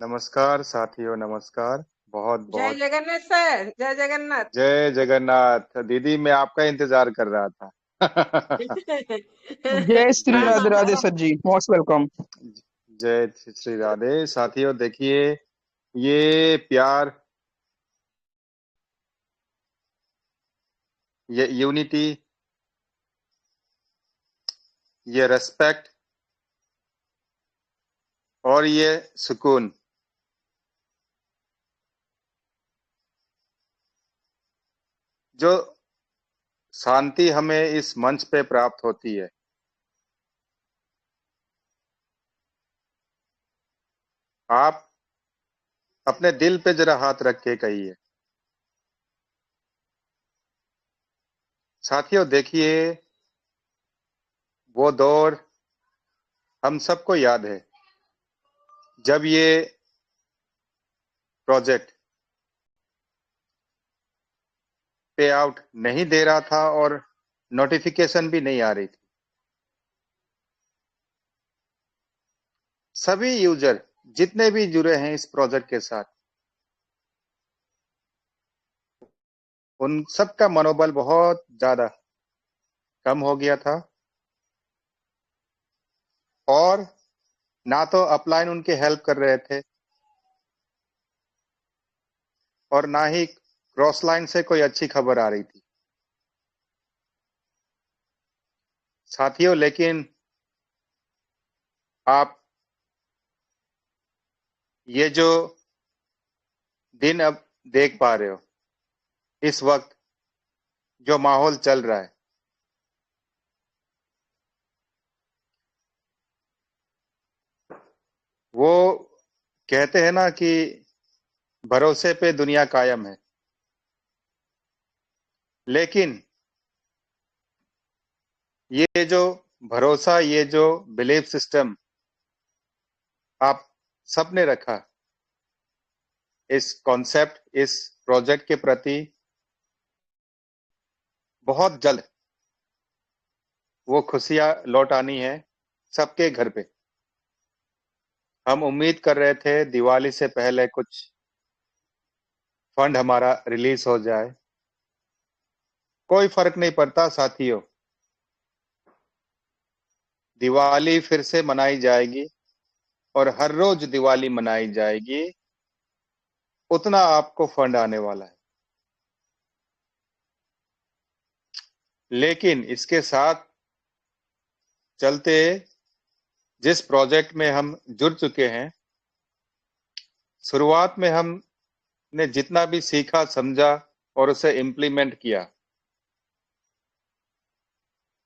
नमस्कार साथियों, नमस्कार। बहुत जय बहुत जगन्नाथ सर, जय जगन्नाथ। जय जगन्नाथ। दीदी, मैं आपका इंतजार कर रहा था। जय श्री हाँ राधे हाँ राधे हाँ। सर जी, मोस्ट वेलकम। जय श्री राधे। साथियों, देखिए, ये प्यार, ये यूनिटी, ये रेस्पेक्ट और ये सुकून, जो शांति हमें इस मंच पे प्राप्त होती है। आप अपने दिल पे जरा हाथ रख के कहिए। साथियों, देखिए, वो दौर हम सबको याद है, जब ये प्रोजेक्ट पे आउट नहीं दे रहा था और नोटिफिकेशन भी नहीं आ रही थी। सभी यूजर जितने भी जुड़े हैं इस प्रोजेक्ट के साथ, उन सबका मनोबल बहुत ज्यादा कम हो गया था। और ना तो अपलाइन उनके हेल्प कर रहे थे और ना ही क्रॉस लाइन से कोई अच्छी खबर आ रही थी। साथियों, लेकिन आप ये जो दिन अब देख पा रहे हो, इस वक्त जो माहौल चल रहा है, वो कहते हैं ना कि भरोसे पे दुनिया कायम है। लेकिन ये जो भरोसा, ये जो बिलीफ सिस्टम आप सबने रखा इस कॉन्सेप्ट, इस प्रोजेक्ट के प्रति, बहुत जल्द वो खुशियां लौट आनी है सबके घर पे। हम उम्मीद कर रहे थे दिवाली से पहले कुछ फंड हमारा रिलीज हो जाए। कोई फर्क नहीं पड़ता साथियों, दिवाली फिर से मनाई जाएगी और हर रोज दिवाली मनाई जाएगी, उतना आपको फंड आने वाला है। लेकिन इसके साथ चलते, जिस प्रोजेक्ट में हम जुड़ चुके हैं, शुरुआत में हमने जितना भी सीखा, समझा और उसे इम्प्लीमेंट किया,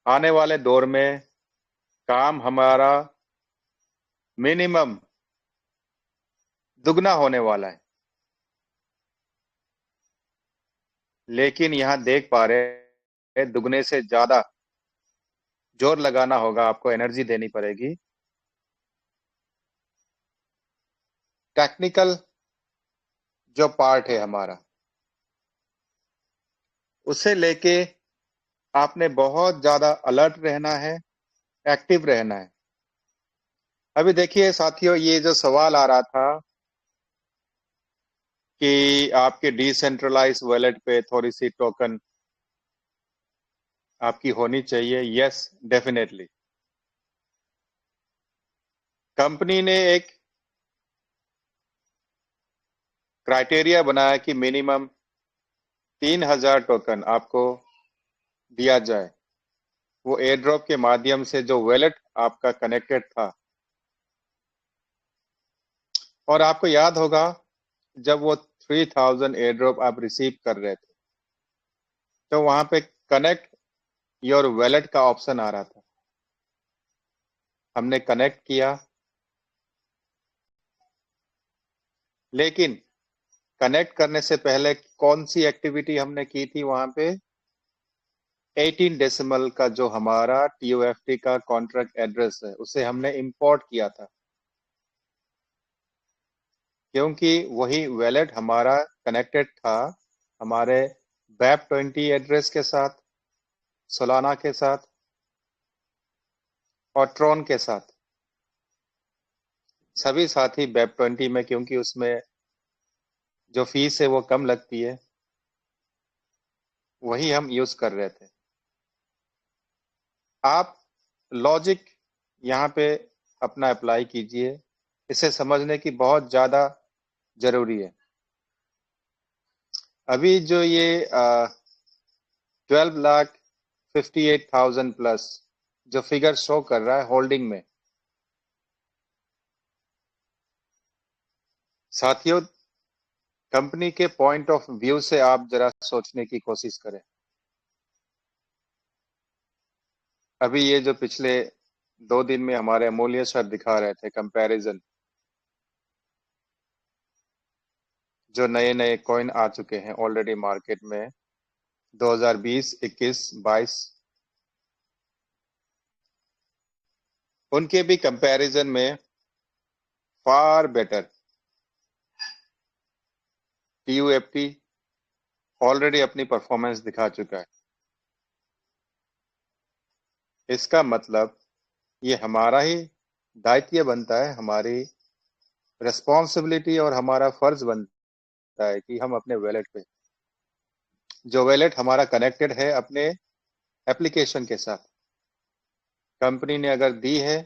आने वाले दौर में काम हमारा मिनिमम दुगना होने वाला है। लेकिन यहाँ देख पा रहे हैं, दुगने से ज्यादा जोर लगाना होगा, आपको एनर्जी देनी पड़ेगी। टेक्निकल जो पार्ट है हमारा, उसे लेके आपने बहुत ज्यादा अलर्ट रहना है, एक्टिव रहना है। अभी देखिए साथियों, ये जो सवाल आ रहा था कि आपके डिसेंट्रलाइज वॉलेट पे थोड़ी सी टोकन आपकी होनी चाहिए। Yes, definitely. कंपनी ने एक क्राइटेरिया बनाया कि मिनिमम 3000 टोकन आपको दिया जाए। वो एयर ड्रॉप के माध्यम से जो वॉलेट आपका कनेक्टेड था। और आपको याद होगा, जब वो 3000 एयर ड्रॉप आप रिसीव कर रहे थे, तो वहां पे कनेक्ट योर वॉलेट का ऑप्शन आ रहा था। हमने कनेक्ट किया, लेकिन कनेक्ट करने से पहले कौन सी एक्टिविटी हमने की थी वहां पे? 18 डेसिमल का जो हमारा TOFT का कॉन्ट्रैक्ट एड्रेस है, उसे हमने इंपोर्ट किया था, क्योंकि वही वॉलेट हमारा कनेक्टेड था हमारे BAP20 एड्रेस के साथ, सोलाना के साथ और ट्रॉन के साथ। सभी साथी वेब 20 में, क्योंकि उसमें जो फीस है वो कम लगती है, वही हम यूज कर रहे थे। आप लॉजिक यहाँ पे अपना अप्लाई कीजिए, इसे समझने की बहुत ज्यादा जरूरी है। अभी जो ये 12,58,000 प्लस जो फिगर शो कर रहा है होल्डिंग में, साथियों कंपनी के पॉइंट ऑफ व्यू से आप जरा सोचने की कोशिश करें। अभी ये जो पिछले 2 दिन में हमारे अमूल्य सर दिखा रहे थे कंपैरिजन, जो नए नए कॉइन आ चुके हैं ऑलरेडी मार्केट में 2020, 21, 22, उनके भी कंपैरिजन में फार बेटर TUFT ऑलरेडी अपनी परफॉर्मेंस दिखा चुका है। इसका मतलब ये हमारा ही दायित्व बनता है, हमारी रिस्पॉन्सिबिलिटी और हमारा फर्ज बनता है कि हम अपने वैलेट पे, जो वैलेट हमारा कनेक्टेड है अपने एप्लीकेशन के साथ, कंपनी ने अगर दी है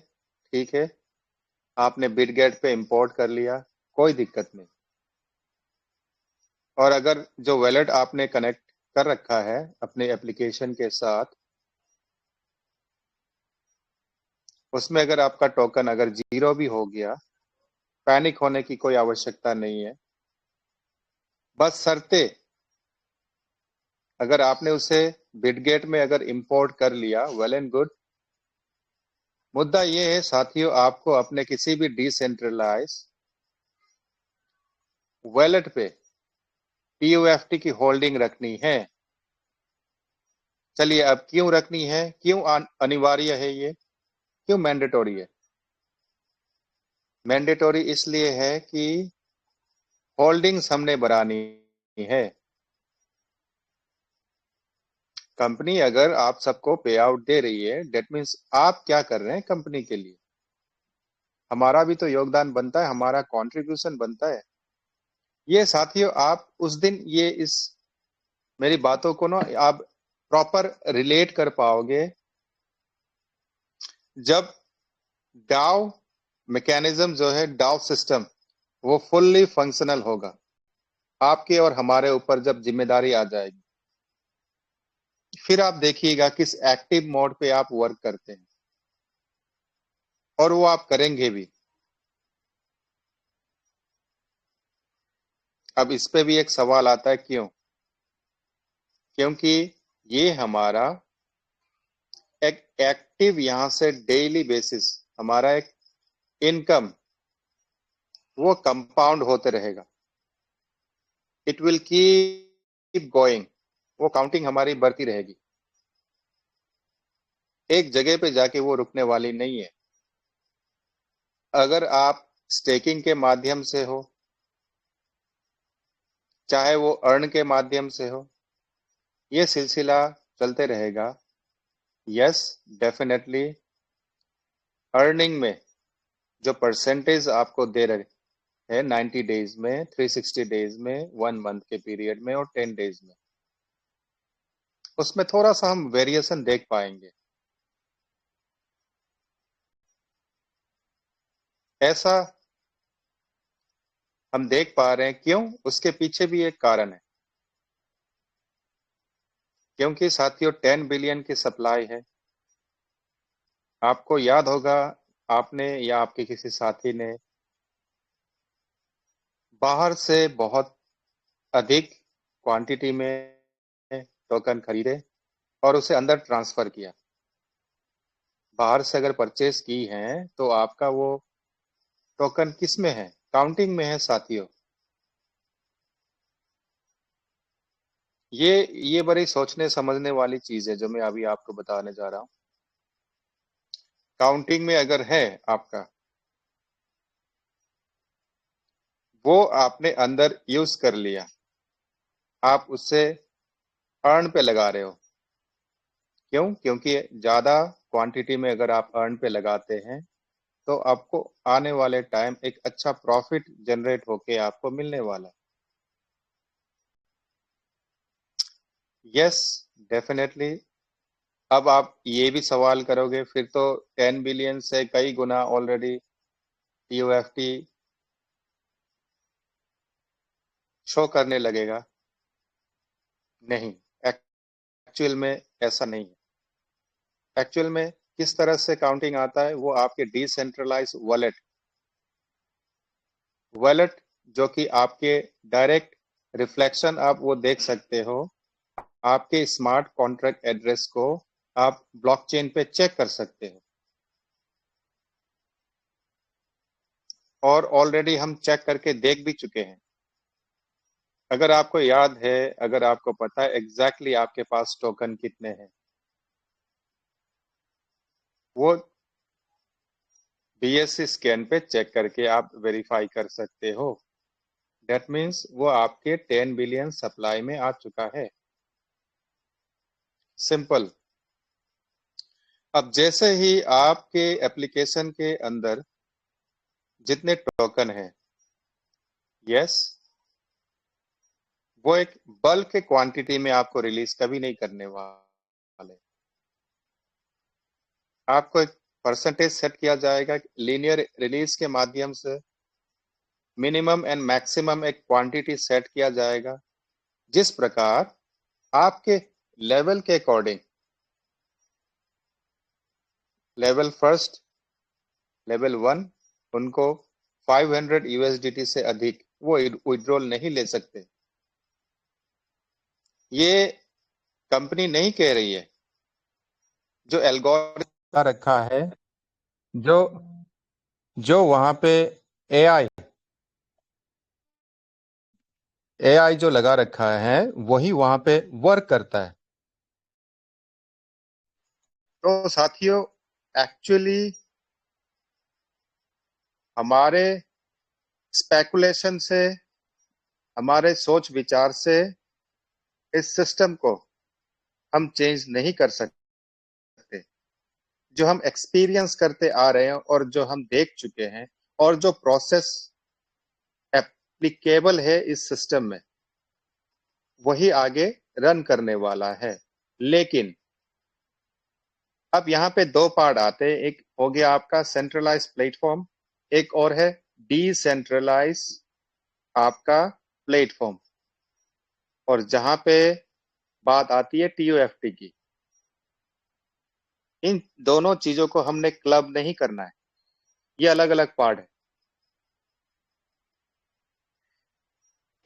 ठीक है, आपने बिटगेट पे इंपोर्ट कर लिया, कोई दिक्कत नहीं। और अगर जो वैलेट आपने कनेक्ट कर रखा है अपने एप्लीकेशन के साथ, उसमें अगर आपका टोकन अगर 0 भी हो गया, पैनिक होने की कोई आवश्यकता नहीं है। बस शर्ते, अगर आपने उसे बिटगेट में अगर इंपोर्ट कर लिया, वेल एंड गुड। मुद्दा ये है साथियों, आपको अपने किसी भी डिसेंट्रलाइज वॉलेट पे TUFT की होल्डिंग रखनी है। चलिए, अब क्यों रखनी है, क्यों अनिवार्य है, ये क्यों मैंडेटोरी है? मैंडेटोरी इसलिए है कि होल्डिंग्स हमने बढ़ानी है। कंपनी अगर आप सबको पे आउट दे रही है, डेट मीन्स आप क्या कर रहे हैं कंपनी के लिए। हमारा भी तो योगदान बनता है, हमारा कंट्रीब्यूशन बनता है। ये साथियों, आप उस दिन ये इस मेरी बातों को ना आप प्रॉपर रिलेट कर पाओगे जब डाउ मैकेनिज्म जो है, डाउ सिस्टम, वो फुल्ली फंक्शनल होगा। आपके और हमारे ऊपर जब जिम्मेदारी आ जाएगी, फिर आप देखिएगा किस एक्टिव मोड पे आप वर्क करते हैं, और वो आप करेंगे भी। अब इस पे भी एक सवाल आता है, क्यों? क्योंकि ये हमारा एक एक्टिव, यहां से डेली बेसिस हमारा एक इनकम वो कंपाउंड होते रहेगा। इट विल कीप गोइंग, वो काउंटिंग हमारी बढ़ती रहेगी, एक जगह पे जाके वो रुकने वाली नहीं है। अगर आप स्टेकिंग के माध्यम से हो, चाहे वो अर्न के माध्यम से हो, ये सिलसिला चलते रहेगा। यस, डेफिनेटली अर्निंग में जो परसेंटेज आपको दे रहे हैं 90 डेज में, 360 डेज में, 1 मंथ के पीरियड में और 10 डेज में, उसमें थोड़ा सा हम वेरिएशन देख पाएंगे। ऐसा हम देख पा रहे हैं, क्यों? उसके पीछे भी एक कारण है। क्योंकि साथियों 10 बिलियन की सप्लाई है। आपको याद होगा, आपने या आपके किसी साथी ने बाहर से बहुत अधिक क्वांटिटी में टोकन खरीदे और उसे अंदर ट्रांसफर किया। बाहर से अगर परचेस की हैं तो आपका वो टोकन किस में है? काउंटिंग में है साथियों। ये बड़ी सोचने समझने वाली चीज है जो मैं अभी आपको बताने जा रहा हूं। काउंटिंग में अगर है आपका, वो आपने अंदर यूज कर लिया, आप उससे अर्न पे लगा रहे हो। क्यों? क्योंकि ज्यादा क्वांटिटी में अगर आप अर्न पे लगाते हैं तो आपको आने वाले टाइम एक अच्छा प्रॉफिट जनरेट होके आपको मिलने वाला है। Yes, definitely. अब आप ये भी सवाल करोगे फिर तो 10 बिलियन से कई गुना ऑलरेडी टीओएफटी शो करने लगेगा। नहीं, एक्चुअल में ऐसा नहीं है। एक्चुअल में किस तरह से काउंटिंग आता है, वो आपके डिसेंट्रलाइज वॉलेट वॉलेट जो कि आपके डायरेक्ट रिफ्लेक्शन आप वो देख सकते हो, आपके स्मार्ट कॉन्ट्रैक्ट एड्रेस को आप ब्लॉकचेन पे चेक कर सकते हो। और ऑलरेडी हम चेक करके देख भी चुके हैं। अगर आपको याद है, अगर आपको पता है एग्जैक्टली आपके पास टोकन कितने हैं, वो बीएससी स्कैन पे चेक करके आप वेरीफाई कर सकते हो। दैट मीन्स वो आपके 10 बिलियन सप्लाई में आ चुका है। सिंपल। अब जैसे ही आपके एप्लीकेशन के अंदर जितने टोकन हैं, यस, वो एक बल्क के क्वांटिटी में आपको रिलीज कभी नहीं करने वाले। आपको एक परसेंटेज सेट किया जाएगा, लीनियर रिलीज के माध्यम से मिनिमम एंड मैक्सिमम एक क्वांटिटी सेट किया जाएगा, जिस प्रकार आपके लेवल के अकॉर्डिंग लेवल फर्स्ट, लेवल 1 उनको 500 यूएसडीटी से अधिक वो विड्रॉल नहीं ले सकते। ये कंपनी नहीं कह रही है, जो एल्गोरिथम रखा है, जो जो वहां पे एआई एआई जो लगा रखा है वही वहां पे वर्क करता है। तो साथियों, एक्चुअली हमारे स्पेकुलेशन से, हमारे सोच विचार से इस सिस्टम को हम चेंज नहीं कर सकते। जो हम एक्सपीरियंस करते आ रहे हैं और जो हम देख चुके हैं और जो प्रोसेस एप्लीकेबल है इस सिस्टम में, वही आगे रन करने वाला है। लेकिन अब यहाँ पे दो पार्ट आते हैं। एक हो गया आपका सेंट्रलाइज प्लेटफॉर्म, एक और है डिसेंट्रलाइज आपका प्लेटफॉर्म। और जहां पे बात आती है टीओएफटी की, इन दोनों चीजों को हमने क्लब नहीं करना है, ये अलग अलग पार्ट है।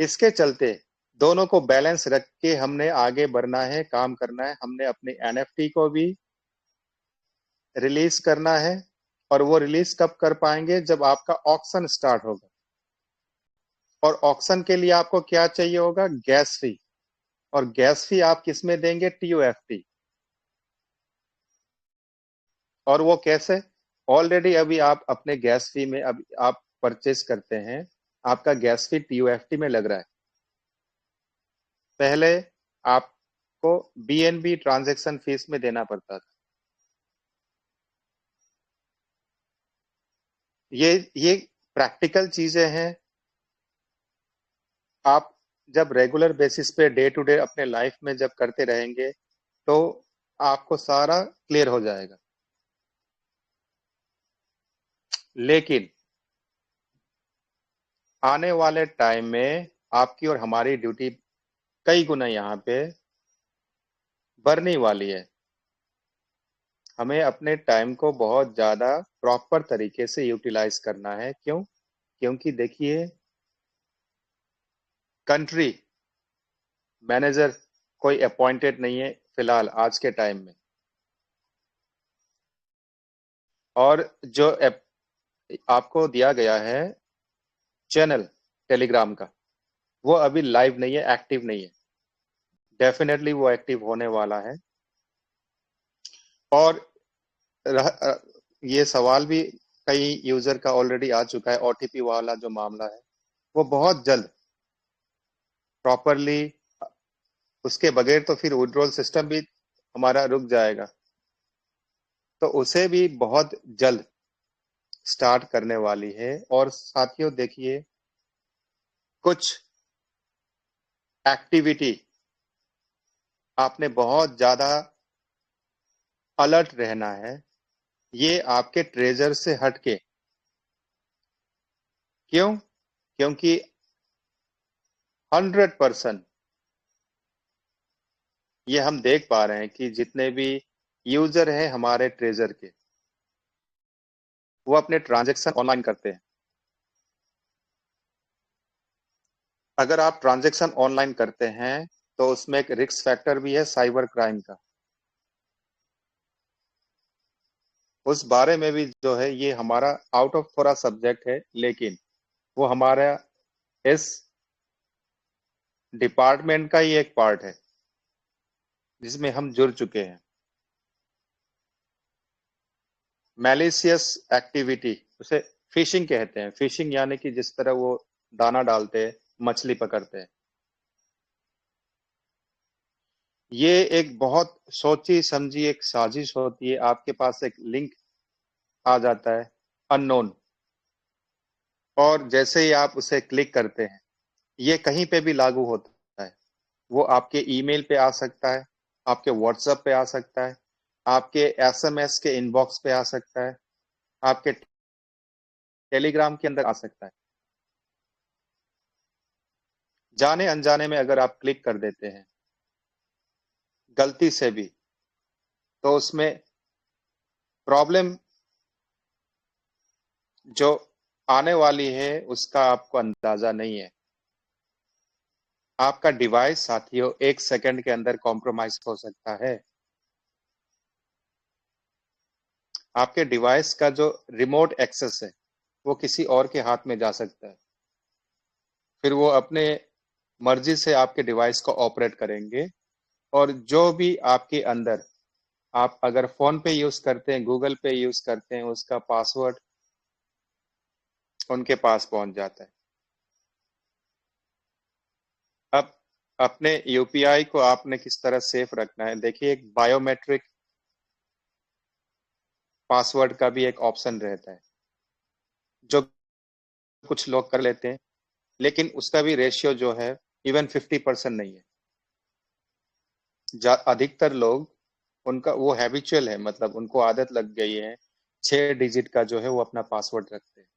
इसके चलते दोनों को बैलेंस रख के हमने आगे बढ़ना है, काम करना है। हमने अपने एनएफटी को भी रिलीज करना है, और वो रिलीज कब कर पाएंगे, जब आपका ऑक्शन स्टार्ट होगा। और ऑक्शन के लिए आपको क्या चाहिए होगा, गैस फी। और गैस फी आप किस में देंगे, टीओएफटी। और वो कैसे, ऑलरेडी अभी आप अपने गैस फी में अभी आप परचेस करते हैं, आपका गैस फी टीओएफटी में लग रहा है। पहले आपको बीएनबी ट्रांजैक्शन फीस में देना पड़ता था। ये प्रैक्टिकल चीजें हैं। आप जब रेगुलर बेसिस पे डे टू डे अपने लाइफ में जब करते रहेंगे, तो आपको सारा क्लियर हो जाएगा। लेकिन आने वाले टाइम में आपकी और हमारी ड्यूटी कई गुना यहाँ पे बढ़ने वाली है। हमें अपने टाइम को बहुत ज्यादा प्रॉपर तरीके से यूटिलाइज करना है। क्यों? क्योंकि देखिए, कंट्री मैनेजर कोई अपॉइंटेड नहीं है फिलहाल आज के टाइम में। और जो आपको दिया गया है चैनल टेलीग्राम का, वो अभी लाइव नहीं है, एक्टिव नहीं है। डेफिनेटली वो एक्टिव होने वाला है। और ये सवाल भी कई यूजर का ऑलरेडी आ चुका है, ओटीपी वाला जो मामला है, वो बहुत जल्द प्रॉपरली, उसके बगैर तो फिर विड्रॉल सिस्टम भी हमारा रुक जाएगा। तो उसे भी बहुत जल्द स्टार्ट करने वाली है। और साथियों देखिए, कुछ एक्टिविटी आपने बहुत ज्यादा अलर्ट रहना है। ये आपके ट्रेजर से हटके, क्यों? क्योंकि 100% ये हम देख पा रहे हैं कि जितने भी यूजर हैं हमारे ट्रेजर के, वो अपने ट्रांजैक्शन ऑनलाइन करते हैं। अगर आप ट्रांजैक्शन ऑनलाइन करते हैं तो उसमें एक रिस्क फैक्टर भी है साइबर क्राइम का। उस बारे में भी जो है, ये हमारा आउट ऑफ थोड़ा सब्जेक्ट है, लेकिन वो हमारा इस डिपार्टमेंट का ही एक पार्ट है जिसमें हम जुड़ चुके हैं। मैलिशियस एक्टिविटी, उसे फिशिंग कहते हैं। फिशिंग यानी कि जिस तरह वो दाना डालते हैं, मछली पकड़ते हैं। ये एक बहुत सोची समझी एक साजिश होती है। आपके पास एक लिंक आ जाता है अननोन, और जैसे ही आप उसे क्लिक करते हैं, ये कहीं पे भी लागू होता है। वो आपके ईमेल पे आ सकता है, आपके व्हाट्सएप पे आ सकता है, आपके एसएमएस के इनबॉक्स पे आ सकता है, आपके टेलीग्राम के अंदर आ सकता है। जाने अनजाने में अगर आप क्लिक कर देते हैं गलती से भी, तो उसमें प्रॉब्लम जो आने वाली है उसका आपको अंदाजा नहीं है। आपका डिवाइस साथियों 1 सेकंड के अंदर कॉम्प्रोमाइज हो सकता है। आपके डिवाइस का जो रिमोट एक्सेस है वो किसी और के हाथ में जा सकता है। फिर वो अपने मर्जी से आपके डिवाइस को ऑपरेट करेंगे, और जो भी आपके अंदर, आप अगर फोन पे यूज करते हैं, गूगल पे यूज करते हैं, उसका पासवर्ड उनके पास पहुंच जाता है। अब अपने यूपीआई को आपने किस तरह सेफ रखना है, देखिए एक बायोमेट्रिक पासवर्ड का भी एक ऑप्शन रहता है, जो कुछ लोग कर लेते हैं, लेकिन उसका भी रेशियो जो है इवन 50% नहीं है। अधिकतर लोग, उनका वो हैबिचुअल है, मतलब उनको आदत लग गई है 6 डिजिट का जो है वो अपना पासवर्ड रखते हैं।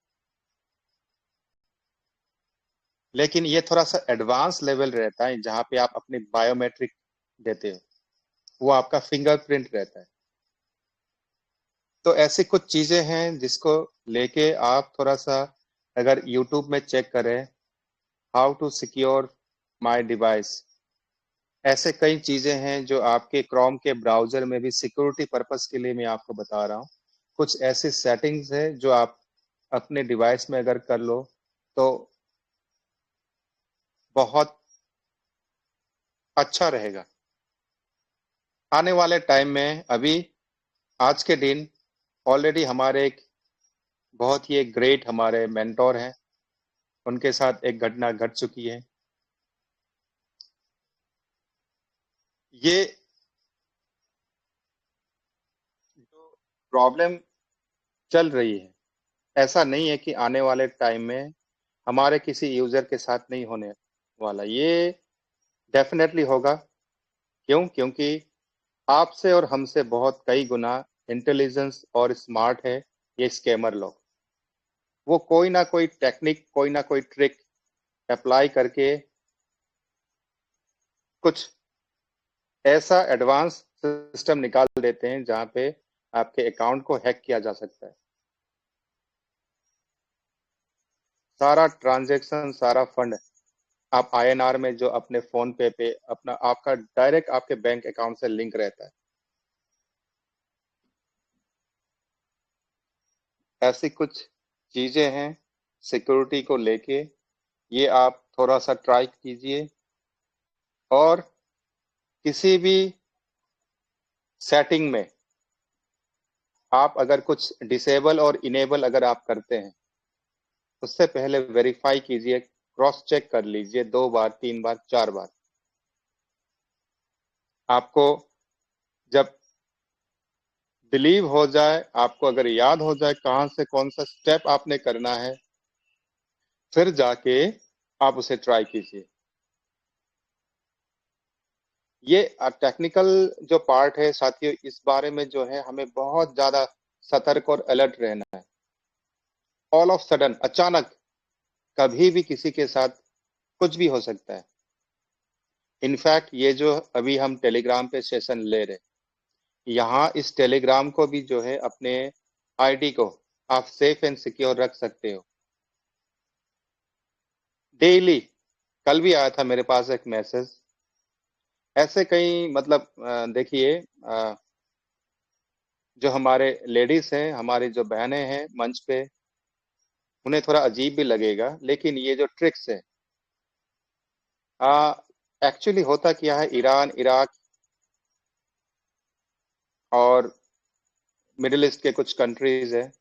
लेकिन ये थोड़ा सा एडवांस लेवल रहता है जहां पे आप अपनी बायोमेट्रिक देते हो, वो आपका फिंगरप्रिंट रहता है। तो ऐसी कुछ चीजें हैं जिसको लेके आप थोड़ा सा, अगर यूट्यूब में चेक करें how to secure my device, ऐसे कई चीजें हैं जो आपके क्रोम के ब्राउजर में भी सिक्योरिटी पर्पस के लिए मैं आपको बता रहा हूँ। कुछ ऐसी सेटिंग्स है जो आप अपने डिवाइस में अगर कर लो तो बहुत अच्छा रहेगा। आने वाले टाइम में, अभी आज के दिन ऑलरेडी हमारे एक बहुत ही एक ग्रेट हमारे मेंटोर हैं, उनके साथ एक घटना घट चुकी है। ये जो प्रॉब्लम चल रही है, ऐसा नहीं है कि आने वाले टाइम में हमारे किसी यूजर के साथ नहीं होने वाला। ये डेफिनेटली होगा। क्यों? क्योंकि आपसे और हमसे बहुत कई गुना इंटेलिजेंस और स्मार्ट है ये स्कैमर लोग। वो कोई ना कोई टेक्निक, कोई ना कोई ट्रिक अप्लाई करके कुछ ऐसा एडवांस सिस्टम निकाल देते हैं जहां पे आपके अकाउंट को हैक किया जा सकता है। सारा ट्रांजैक्शन, सारा फंड आप आईएनआर में जो अपने फोन पे अपना, आपका डायरेक्ट आपके बैंक अकाउंट से लिंक रहता है। ऐसी कुछ चीजें हैं सिक्योरिटी को लेके, ये आप थोड़ा सा ट्राई कीजिए। और किसी भी सेटिंग में आप अगर कुछ डिसेबल और इनेबल अगर आप करते हैं, उससे पहले वेरीफाई कीजिए, क्रॉस चेक कर लीजिए 2 बार, 3 बार, 4 बार। आपको जब बिलीव हो जाए, आपको अगर याद हो जाए कहां से कौन सा स्टेप आपने करना है, फिर जाके आप उसे ट्राई कीजिए। ये टेक्निकल जो पार्ट है साथियों, इस बारे में जो है हमें बहुत ज्यादा सतर्क और अलर्ट रहना है। ऑल ऑफ सडन, अचानक कभी भी किसी के साथ कुछ भी हो सकता है। इनफैक्ट ये जो अभी हम टेलीग्राम पे सेशन ले रहे, यहाँ इस टेलीग्राम को भी जो है अपने आईडी को आप सेफ एंड सिक्योर रख सकते हो। डेली, कल भी आया था मेरे पास एक मैसेज, ऐसे कई मतलब देखिए, जो हमारे लेडीज हैं, हमारी जो बहनें हैं मंच पे, उन्हें थोड़ा अजीब भी लगेगा, लेकिन ये जो ट्रिक्स है, एक्चुअली होता क्या है, ईरान, इराक और मिडिल ईस्ट के कुछ कंट्रीज है,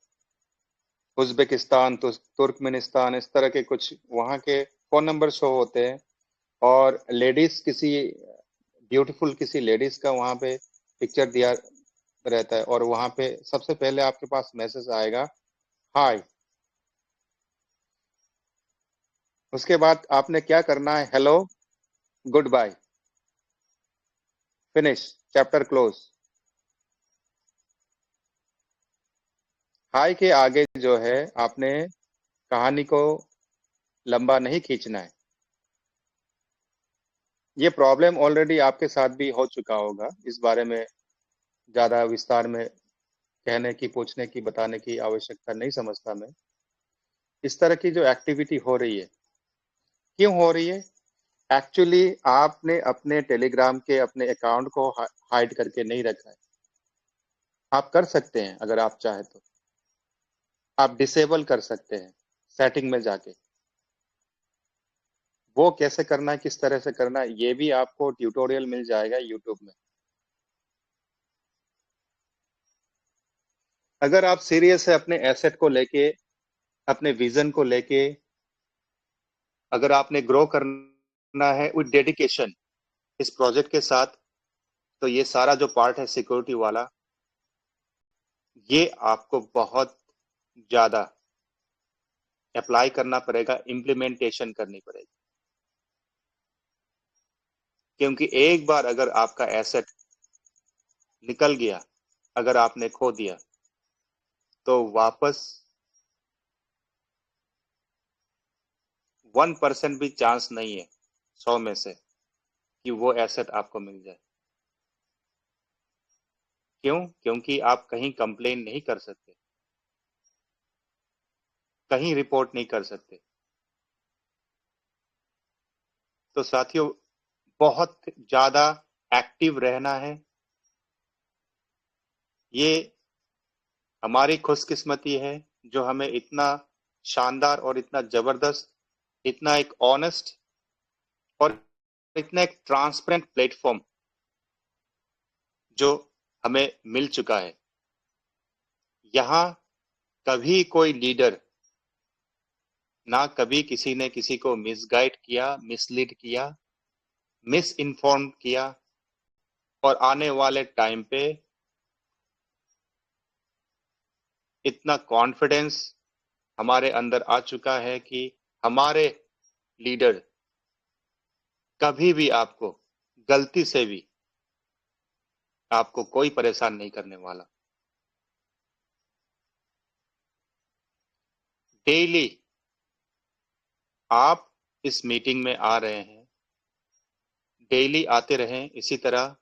उज्बेकिस्तान, तुर्कमेनिस्तान, इस तरह के कुछ वहाँ के फोन नंबर शो होते हैं, और लेडीज किसी ब्यूटीफुल किसी लेडीज का वहाँ पे पिक्चर दिया रहता है, और वहाँ पे सबसे पहले आपके पास मैसेज आएगा हाय। उसके बाद आपने क्या करना है, hello, good bye, finish, chapter close. Hi के आगे जो है आपने कहानी को लंबा नहीं खींचना है। ये प्रॉब्लम ऑलरेडी आपके साथ भी हो चुका होगा, इस बारे में ज्यादा विस्तार में कहने की, पूछने की, बताने की आवश्यकता नहीं समझता मैं। इस तरह की जो एक्टिविटी हो रही है, क्यों हो रही है? एक्चुअली आपने अपने टेलीग्राम के अपने अकाउंट को हाइड करके नहीं रखा है। आप कर सकते हैं, अगर आप चाहे तो आप डिसेबल कर सकते हैं सेटिंग में जाके। वो कैसे करना है, किस तरह से करना है, ये भी आपको ट्यूटोरियल मिल जाएगा यूट्यूब में। अगर आप सीरियस है अपने एसेट को लेके, अपने विजन को लेके, अगर आपने ग्रो करना है विद डेडिकेशन इस प्रोजेक्ट के साथ, तो ये सारा जो पार्ट है सिक्योरिटी वाला, ये आपको बहुत ज्यादा अप्लाई करना पड़ेगा, इम्प्लीमेंटेशन करनी पड़ेगी। क्योंकि एक बार अगर आपका एसेट निकल गया, अगर आपने खो दिया, तो वापस 1% भी चांस नहीं है 100 में से कि वो एसेट आपको मिल जाए। क्यों? क्योंकि आप कहीं कंप्लेन नहीं कर सकते, कहीं रिपोर्ट नहीं कर सकते। तो साथियों, बहुत ज्यादा एक्टिव रहना है। ये हमारी खुशकिस्मती है जो हमें इतना शानदार और इतना जबरदस्त, इतना एक ऑनेस्ट और इतना एक ट्रांसपेरेंट प्लेटफॉर्म जो हमें मिल चुका है। यहाँ कभी कोई लीडर, ना कभी किसी ने किसी को मिसगाइड किया, मिसलीड किया, मिस इन्फॉर्म किया, और आने वाले टाइम पे इतना कॉन्फिडेंस हमारे अंदर आ चुका है कि हमारे लीडर कभी भी आपको गलती से भी आपको कोई परेशान नहीं करने वाला। डेली आप इस मीटिंग में आ रहे हैं, डेली आते रहें, इसी तरह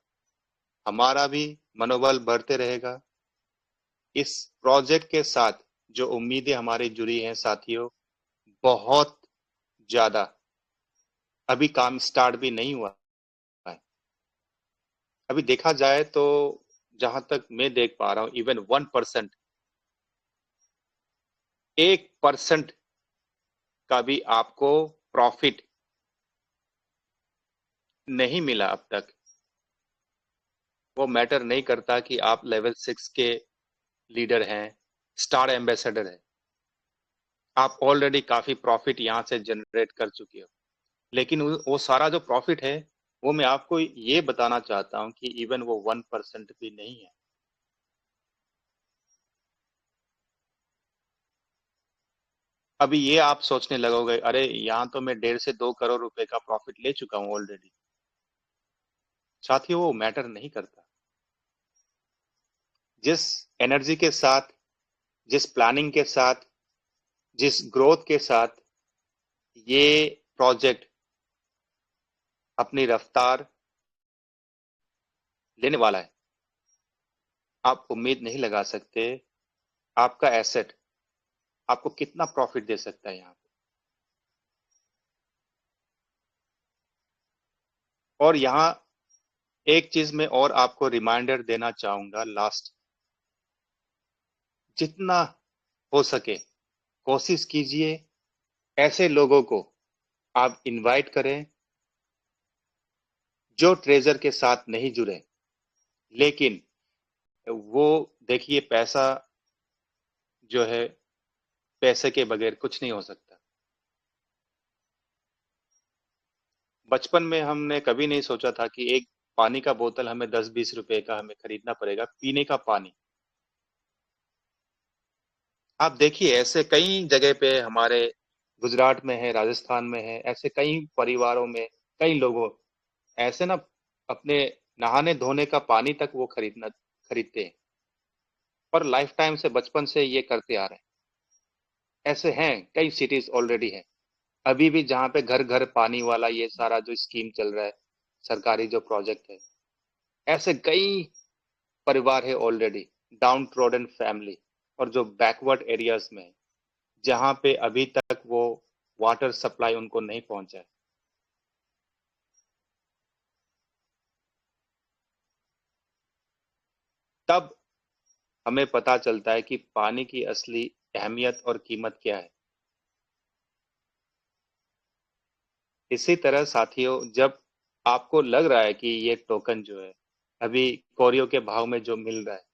हमारा भी मनोबल बढ़ते रहेगा। इस प्रोजेक्ट के साथ जो उम्मीदें हमारी जुड़ी हैं साथियों, बहुत ज्यादा, अभी काम स्टार्ट भी नहीं हुआ है। अभी देखा जाए तो जहां तक मैं देख पा रहा हूं, इवन 1%, 1% का भी आपको प्रॉफिट नहीं मिला अब तक। वो मैटर नहीं करता कि आप लेवल 6 के लीडर हैं, स्टार एम्बेसडर हैं, आप ऑलरेडी काफी प्रॉफिट यहां से जनरेट कर चुके हो। लेकिन वो सारा जो प्रॉफिट है, वो मैं आपको ये बताना चाहता हूं कि इवन वो 1% भी नहीं है। अभी ये आप सोचने लगोगे, अरे यहाँ तो मैं 1.5 से 2 करोड़ रुपए का प्रॉफिट ले चुका हूँ ऑलरेडी। साथियों, वो मैटर नहीं करता। जिस एनर्जी के साथ, जिस प्लानिंग के साथ, जिस ग्रोथ के साथ ये प्रोजेक्ट अपनी रफ्तार लेने वाला है, आप उम्मीद नहीं लगा सकते आपका एसेट आपको कितना प्रॉफिट दे सकता है यहाँ पे। और यहाँ एक चीज में और आपको रिमाइंडर देना चाहूंगा लास्ट, जितना हो सके कोशिश कीजिए ऐसे लोगों को आप इनवाइट करें जो ट्रेजर के साथ नहीं जुड़े, लेकिन वो देखिए पैसा जो है, पैसे के बगैर कुछ नहीं हो सकता। बचपन में हमने कभी नहीं सोचा था कि एक पानी का बोतल हमें 10-20 रुपए का हमें खरीदना पड़ेगा, पीने का पानी। आप देखिए ऐसे कई जगह पे हमारे गुजरात में है, राजस्थान में है, ऐसे कई परिवारों में कई लोगों ऐसे ना अपने नहाने धोने का पानी तक वो खरीदते हैं और लाइफ टाइम से बचपन से ये करते आ रहे हैं। ऐसे हैं कई सिटीज ऑलरेडी है अभी भी जहाँ पे घर घर पानी वाला ये सारा जो स्कीम चल रहा है, सरकारी जो प्रोजेक्ट है, ऐसे कई परिवार है ऑलरेडी, डाउन ट्रोडन फैमिली और जो बैकवर्ड एरियाज में है, जहाँ पे अभी तक वो वाटर सप्लाई उनको नहीं पहुंचा है। तब हमें पता चलता है कि पानी की असली अहमियत और कीमत क्या है। इसी तरह साथियों, जब आपको लग रहा है कि ये टोकन जो है अभी कोरियो के भाव में जो मिल रहा है,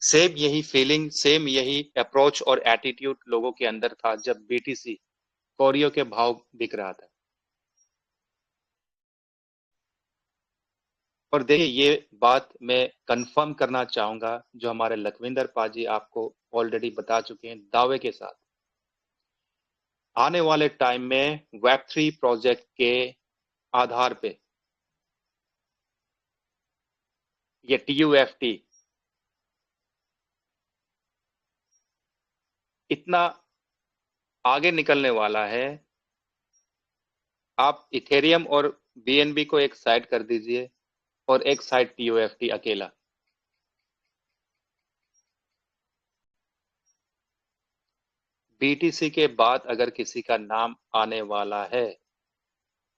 सेम यही फीलिंग, सेम यही अप्रोच और एटीट्यूड लोगों के अंदर था जब बीटीसी कोरियो के भाव बिक रहा था। और देखिए ये बात मैं कंफर्म करना चाहूंगा, जो हमारे लखविंदर पाजी आपको ऑलरेडी बता चुके हैं दावे के साथ, आने वाले टाइम में वेब3 प्रोजेक्ट के आधार पे ये TUFT इतना आगे निकलने वाला है। आप इथेरियम और BNB को एक साइड कर दीजिए और एक साइड TUFT अकेला। BTC के बाद अगर किसी का नाम आने वाला है,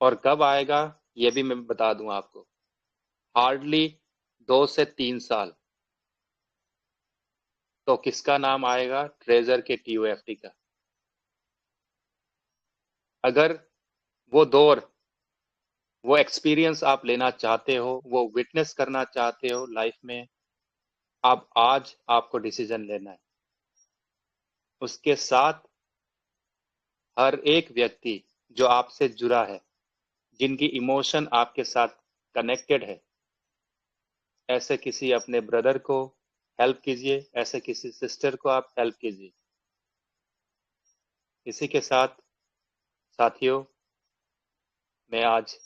और कब आएगा ये भी मैं बता दूं आपको, हार्डली 2 से 3 साल, तो किसका नाम आएगा? ट्रेजर के TUFT का। अगर वो दौर, वो एक्सपीरियंस आप लेना चाहते हो, वो विटनेस करना चाहते हो लाइफ में, आप आज आपको डिसीजन लेना है। उसके साथ हर एक व्यक्ति जो आपसे जुड़ा है, जिनकी इमोशन आपके साथ कनेक्टेड है, ऐसे किसी अपने ब्रदर को हेल्प कीजिए, ऐसे किसी सिस्टर को आप हेल्प कीजिए। इसी के साथ साथियों, मैं आज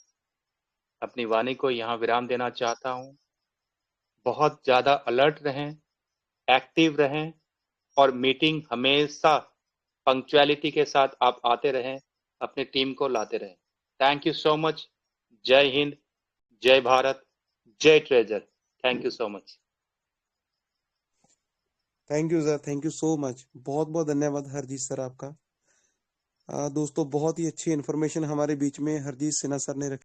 अपनी वाणी को यहाँ विराम देना चाहता हूँ। बहुत ज़्यादा अलर्ट रहें, एक्टिव रहें और मीटिंग हमेशा पंक्चुअलिटी के साथ आप आते रहें, अपनी टीम को लाते रहें। Thank you so much. जय हिंद, जय भारत, जय treasure. Thank you so much. Thank you sir, thank you so much. बहुत बहुत धन्यवाद हरजीत सर आपका। दोस्तों, बहुत ही अच्छी इन्फॉर्मेशन हमारे बीच में हरजीत सिन्हा सर ने रखी।